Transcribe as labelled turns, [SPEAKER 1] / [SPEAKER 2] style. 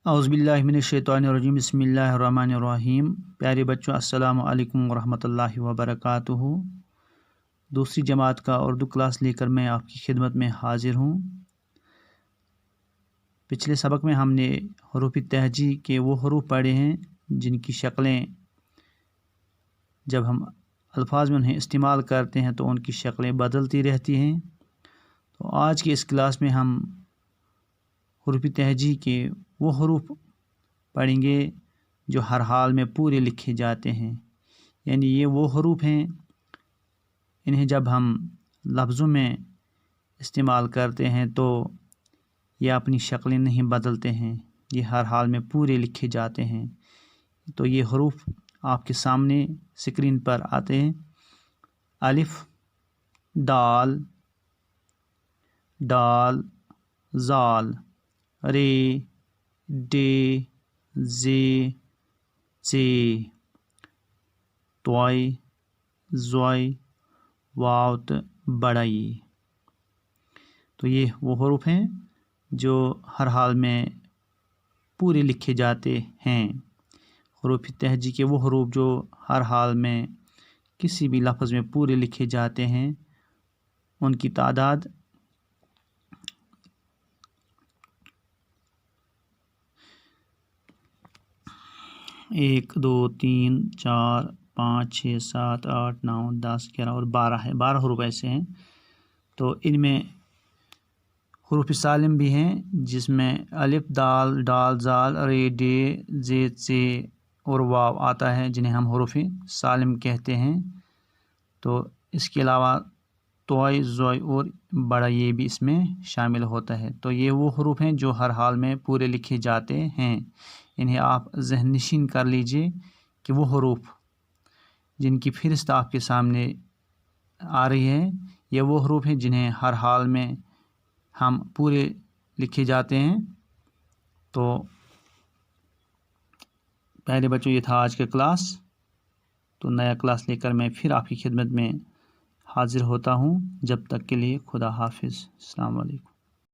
[SPEAKER 1] اعوذ باللہ من الشیطان الرجیم بسم اللہ الرحمن الرحیم۔ پیارے بچوں، السلام علیکم ورحمۃ اللہ وبرکاتہ۔ دوسری جماعت کا اردو کلاس لے کر میں آپ کی خدمت میں حاضر ہوں۔ پچھلے سبق میں ہم نے حروف تہجی کے وہ حروف پڑھے ہیں جن کی شکلیں جب ہم الفاظ میں انہیں استعمال کرتے ہیں تو ان کی شکلیں بدلتی رہتی ہیں۔ تو آج کی اس کلاس میں ہم حروف تہجی کے وہ حروف پڑھیں گے جو ہر حال میں پورے لکھے جاتے ہیں، یعنی یہ وہ حروف ہیں انہیں جب ہم لفظوں میں استعمال کرتے ہیں تو یہ اپنی شکلیں نہیں بدلتے ہیں، یہ ہر حال میں پورے لکھے جاتے ہیں۔ تو یہ حروف آپ کے سامنے اسکرین پر آتے ہیں: الف، دال، ڈال، زال، رے، ڈے، زے، ژے، طوئی، زوئی، واو، بڑائی۔ تو یہ وہ حروف ہیں جو ہر حال میں پورے لکھے جاتے ہیں۔ حروف تہجی کے وہ حروف جو ہر حال میں کسی بھی لفظ میں پورے لکھے جاتے ہیں، ان کی تعداد 1 2 3 4 5 6 7 8 9 10 11 اور 12 ہے۔ 12 حروف ایسے ہیں۔ تو ان میں حروف سالم بھی ہیں جس میں الف، دال، ڈال، زال، رے، ڈے، زے، ژے اور واو آتا ہے، جنہیں ہم حروف سالم کہتے ہیں۔ تو اس کے علاوہ طوئی، زوئی اور بڑا یہ بھی اس میں شامل ہوتا ہے۔ تو یہ وہ حروف ہیں جو ہر حال میں پورے لکھے جاتے ہیں۔ انہیں آپ ذہن نشین کر لیجئے کہ وہ حروف جن کی فہرست آپ کے سامنے آ رہی ہے، یہ وہ حروف ہیں جنہیں ہر حال میں ہم پورے لکھے جاتے ہیں۔ تو پہلے بچوں، یہ تھا آج کا کلاس۔ تو نیا کلاس لے کر میں پھر آپ کی خدمت میں حاضر ہوتا ہوں۔ جب تک کے لیے خدا حافظ۔ السلام علیکم۔